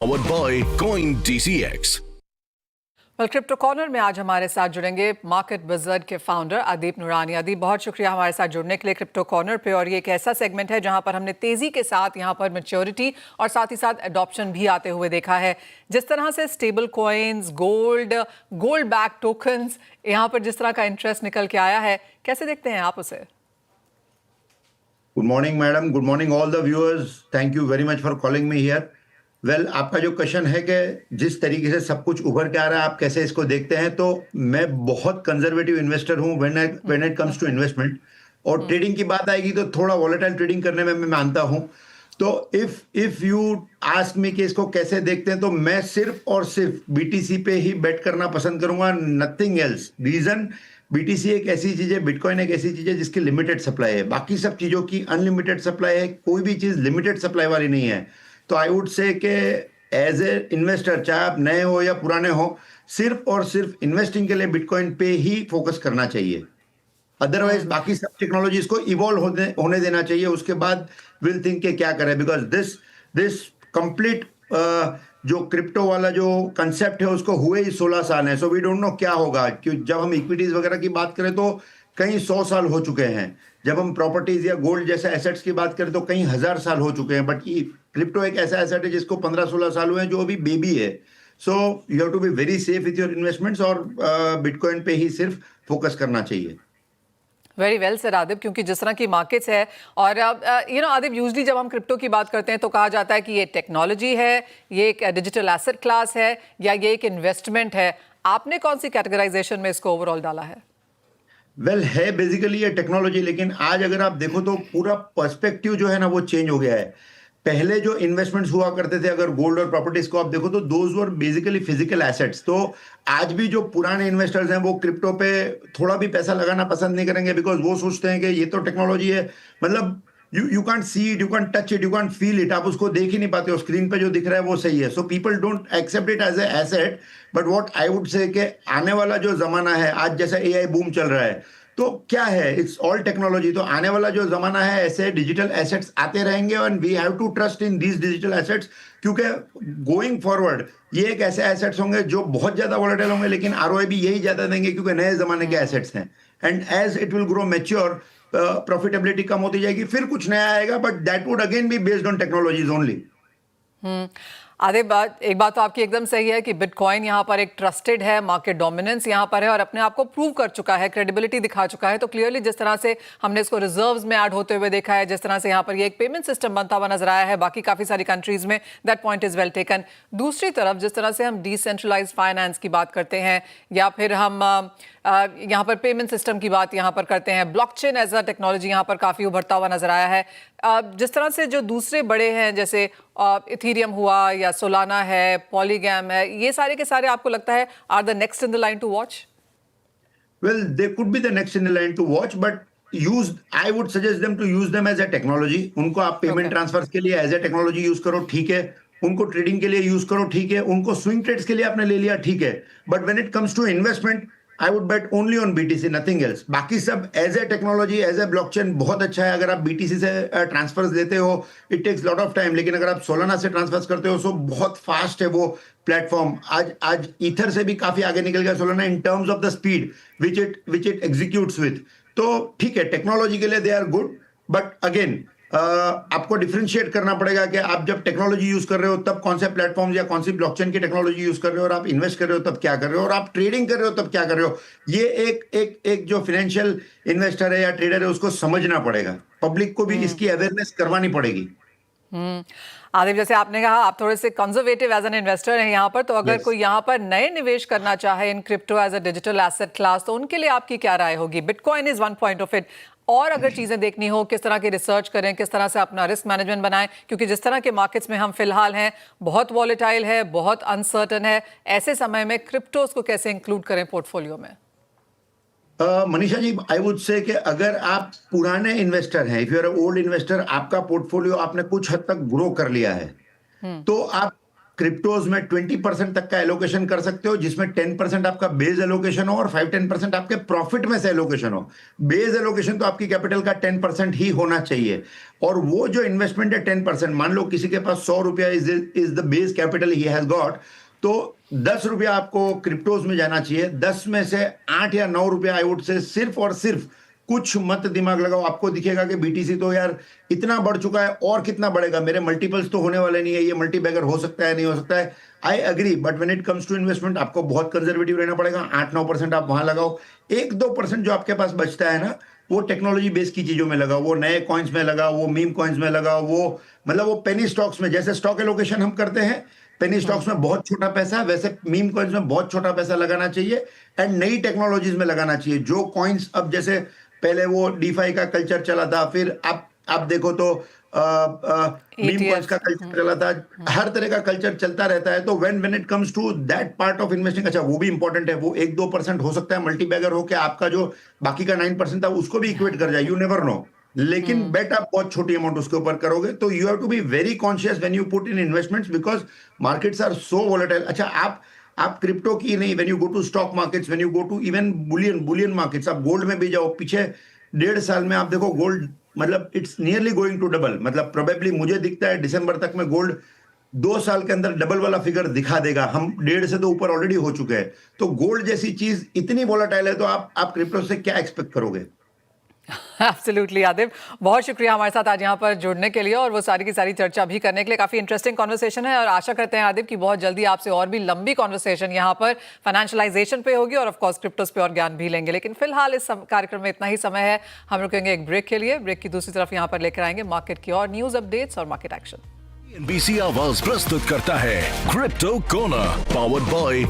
Powered by Coin DCX. Crypto corner में आज हमारे साथ जुड़ेंगे मार्केट विज़र्ड के फाउंडर अदीप नूरानी। अदीप, बहुत शुक्रिया हमारे साथ जुड़ने के लिए क्रिप्टो कॉर्नर पे। और ये एक ऐसा सेगमेंट है जहां पर हमने तेज़ी के साथ यहां पर मैच्योरिटी और साथ ही साथ एडॉप्शन भी आते हुए देखा है। जिस तरह से stable coins, gold back tokens, यहाँ पर जिस तरह का इंटरेस्ट निकल के आया है, कैसे देखते हैं आप उसे? Good morning madam, good morning all the viewers, thank you very much for calling me here. Well, आपका जो क्वेश्चन है कि जिस तरीके से सब कुछ उभर के आ रहा है, आप कैसे इसको देखते हैं, तो मैं बहुत कंजर्वेटिव इन्वेस्टर हूं when it comes to investment. और ट्रेडिंग की बात आएगी तो थोड़ा वॉलेटाइल ट्रेडिंग करने में मैं मानता हूं। तो इफ यू आस्क मी कि इसको कैसे देखते हैं, तो मैं सिर्फ और सिर्फ बीटीसी पे ही बेट करना पसंद करूंगा, नथिंग एल्स। रीजन, बीटीसी एक ऐसी चीज है, बिटकॉइन एक ऐसी चीज है जिसकी लिमिटेड सप्लाई है, बाकी सब चीजों की अनलिमिटेड सप्लाई है, कोई भी चीज लिमिटेड सप्लाई वाली नहीं है। तो आई वुड से कि एज ए इन्वेस्टर, चाहे आप नए हो या पुराने हो, सिर्फ और सिर्फ इन्वेस्टिंग के लिए बिटकॉइन पे ही फोकस करना चाहिए। अदरवाइज बाकी सब टेक्नोलॉजीज को इवॉल्व होने देना चाहिए, उसके बाद विल थिंक के क्या करें। बिकॉज दिस कंप्लीट जो क्रिप्टो वाला जो कंसेप्ट है उसको हुए ही 16 साल है। सो वी डोंट नो क्या होगा, क्योंकि जब हम इक्विटीज वगैरह की बात करें तो कई 100 साल हो चुके हैं। जब हम प्रॉपर्टीज या गोल्ड जैसे एसेट्स की बात करें तो कई 1000 साल हो चुके हैं। बट क्रिप्टो एक ऐसा एसेट है जिसको 15-16 साल हुए हैं, जो अभी बेबी है। So you have to be very safe with your investments, और बिटकॉइन पे ही सिर्फ फोकस करना चाहिए। वेरी वेल सर आदिब, क्योंकि जिस तरह की मार्केट्स है और आदिब, यूजली जब हम क्रिप्टो की बात करते हैं तो कहा जाता है कि ये टेक्नोलॉजी है, ये एक डिजिटल एसेट क्लास है, या ये एक इन्वेस्टमेंट है। आपने कौन सी कैटेगराइजेशन में इसको ओवरऑल डाला है? वेल, है बेसिकली ये टेक्नोलॉजी, लेकिन आज अगर आप देखो तो पूरा पर्सपेक्टिव जो है ना वो चेंज हो गया है। पहले जो इन्वेस्टमेंट्स हुआ करते थे, अगर गोल्ड और प्रॉपर्टीज को आप देखो तो those were basically physical assets. तो आज भी जो पुराने इन्वेस्टर्स हैं वो क्रिप्टो पे थोड़ा भी पैसा लगाना पसंद नहीं करेंगे, बिकॉज वो सोचते हैं कि ये तो टेक्नोलॉजी है, मतलब you can't see it, you can't touch it, you can't feel it, आप उसको देख ही नहीं पाते हो, स्क्रीन पे जो दिख रहा है वो सही है। So people don't accept it as a asset. But what I would say कि आने वाला जो जमाना है, आज जैसा एआई बूम चल रहा है, तो क्या है, इट्स ऑल टेक्नोलॉजी। तो आने वाला जो जमाना है, ऐसे डिजिटल एसेट्स आते रहेंगे, and we have to trust in these digital assets, क्योंकि गोइंग फॉरवर्ड ये एक ऐसे एसेट्स होंगे जो बहुत ज्यादा वोलेटाइल होंगे, लेकिन आरओआई भी यही ज्यादा देंगे, क्योंकि नए जमाने के एसेट्स हैं। And as it will grow mature, profitability कम होती जाएगी, फिर कुछ नया आएगा, but that would again be based on technologies only. Adib, एक बात तो आपकी एकदम सही है कि बिटकॉइन यहाँ पर एक ट्रस्टेड है, मार्केट डोमिनेंस यहाँ पर है और अपने आप को प्रूव कर चुका है, क्रेडिबिलिटी दिखा चुका है। तो क्लियरली जिस तरह से हमने इसको रिजर्व्स में ऐड होते हुए देखा है, जिस तरह से यहाँ पर ये एक पेमेंट सिस्टम बनता हुआ नजर आया है बाकी काफ़ी सारी कंट्रीज में, that point is well taken. दूसरी तरफ जिस तरह से हम डिसेंट्रलाइज्ड फाइनेंस की बात करते हैं, या फिर हम यहाँ पर पेमेंट सिस्टम की बात यहाँ पर करते हैं, ब्लॉकचेन एज अ टेक्नोलॉजी यहाँ पर काफ़ी उभरता हुआ नजर आया है। जिस तरह से जो दूसरे बड़े हैं, जैसे इथीरियम हुआ या सोलाना है, पॉलीगैम है, ये सारे के सारे आपको लगता है are the next in the line to watch? Well, they could be the next in the line to watch, but I would suggest them to use them as a technology. उनको आप पेमेंट ट्रांसफर के लिए as a technology use करो, ठीक है। उनको trading के लिए यूज करो, ठीक है। उनको स्विंग ट्रेड्स के लिए आपने ले लिया, ठीक है। But when it comes to investment, I would bet only on BTC, nothing else. बाकी सब as a technology, as a blockchain बहुत अच्छा है। अगर आप बीटीसी से ट्रांसफर्स लेते हो, it takes lot of time, लेकिन अगर आप सोलाना से ट्रांसफर्स करते हो, सो बहुत फास्ट है वो प्लेटफॉर्म। आज ईथर से भी काफी आगे निकल गया Solana in terms of the speed which it executes with. तो ठीक है, टेक्नोलॉजी के लिए they are good, but again आपको डिफरेंशिएट करना पड़ेगा कि आप जब टेक्नोलॉजी यूज कर रहे हो तब कौन से प्लेटफॉर्म या कौन सी ब्लॉकचेन की टेक्नोलॉजी यूज कर रहे हो, और आप इन्वेस्ट कर रहे हो तब क्या कर रहे हो, और आप ट्रेडिंग कर रहे हो तब क्या कर रहे हो। ये एक जो फाइनेंशियल इन्वेस्टर है या ट्रेडर है उसको समझना पड़ेगा। पब्लिक को भी इसकी अवेयरनेस करवानी पड़ेगी। आदिब, जैसे आपने कहा आप थोड़े से कंजर्वेटिव एज एन इन्वेस्टर हैं यहाँ पर, तो अगर कोई यहाँ पर नए निवेश करना चाहे in crypto as a digital asset class, तो उनके लिए आपकी क्या राय होगी? Bitcoin is one point of it, और अगर चीज़ें देखनी हो, किस तरह की रिसर्च करें, किस तरह से अपना रिस्क मैनेजमेंट बनाएं, क्योंकि जिस तरह के मार्केट्स में हम फिलहाल हैं, बहुत वॉलेटाइल है, बहुत अनसर्टन है, ऐसे समय में क्रिप्टोज को कैसे इंक्लूड करें पोर्टफोलियो में? मनीषा जी, आई वुड से कि अगर आप पुराने इन्वेस्टर हैं, if you are old investor, आपका पोर्टफोलियो आपने कुछ हद तक ग्रो कर लिया है, तो आप क्रिप्टोज में 20% तक का एलोकेशन कर सकते हो, जिसमें 10% आपका बेस एलोकेशन हो और 5-10% आपके प्रॉफिट में से एलोकेशन हो। बेस एलोकेशन तो आपकी कैपिटल का 10% ही होना चाहिए, और वो जो इन्वेस्टमेंट है 10%, मान लो किसी के पास 100 रुपया is the base capital he has got, तो 10 रुपया आपको क्रिप्टोज में जाना चाहिए। 10 में से 8 या 9 रुपया आई वुड से सिर्फ और सिर्फ, कुछ मत दिमाग लगाओ, आपको दिखेगा कि बीटीसी तो यार इतना बढ़ चुका है और कितना बढ़ेगा, मेरे मल्टीपल्स तो होने वाले नहीं है, ये मल्टी बैगर हो सकता है नहीं हो सकता है। I agree, but when it comes to investment आपको बहुत कंजर्वेटिव रहना पड़ेगा। 8-9% आप वहां लगाओ, 1-2% जो आपके पास बचता है ना, वो टेक्नोलॉजी बेस की चीजों में लगाओ, वो नए कॉइन्स में लगाओ, वो मीम कॉइन्स में लगाओ, वो मतलब वो पेनी स्टॉक्स में, जैसे स्टॉक एलोकेशन हम करते हैं, पेनी स्टॉक्स में बहुत छोटा पैसा, वैसे मीम कॉइन्स में बहुत छोटा पैसा लगाना चाहिए, एंड नई टेक्नोलॉजीज में लगाना चाहिए। जो कॉइन्स अब जैसे पहले वो डीफाई का कल्चर चला था, फिर आप देखो तो मीम कॉइन्स का कल्चर चला था, हर तरह का कल्चर चलता रहता है। तो when it comes to that part of investing, अच्छा वो भी इंपॉर्टेंट है, वो 1-2% हो सकता है मल्टी बैगर हो के आपका जो बाकी का 9% था उसको भी इक्वेट कर जाए, यू नेवर नो। लेकिन बेट आप बहुत छोटी अमाउंट उसके ऊपर करोगे, तो you have to be very conscious when you put in investments, because markets are so volatile. अच्छा आप क्रिप्टो की नहीं, when you go to stock markets, when you go to even bullion markets, आप gold में भी जाओ, पीछे 1.5 साल में आप देखो गोल्ड मतलब it's nearly going to double, मतलब प्रोबेबली मुझे दिखता है दिसंबर तक में गोल्ड 2 साल के अंदर डबल वाला फिगर दिखा देगा। हम 1.5 से तो ऊपर ऑलरेडी हो चुके हैं। तो गोल्ड जैसी चीज इतनी वोलेटाइल है, तो आप क्रिप्टो से क्या एक्सपेक्ट करोगे? एब्सोल्युटली आदिब, बहुत शुक्रिया हमारे साथ आज यहाँ पर जुड़ने के लिए और वो सारी की सारी चर्चा भी करने के लिए। काफ़ी इंटरेस्टिंग कॉन्वर्सेशन है और आशा करते हैं आदिब कि बहुत जल्दी आपसे और भी लंबी कॉन्वर्सेशन यहाँ पर फाइनेंशियलाइजेशन पे होगी और ऑफ कोर्स क्रिप्टोस पे और ज्ञान भी लेंगे। लेकिन फिलहाल इस कार्यक्रम में इतना ही समय है, हम रुकेंगे एक ब्रेक के लिए। ब्रेक की दूसरी तरफ यहाँ पर लेकर आएंगे मार्केट की और न्यूज़ अपडेट्स और मार्केट एक्शन। एनबीसी आवाज प्रस्तुत करता है क्रिप्टो कॉर्नर, पावर्ड बाय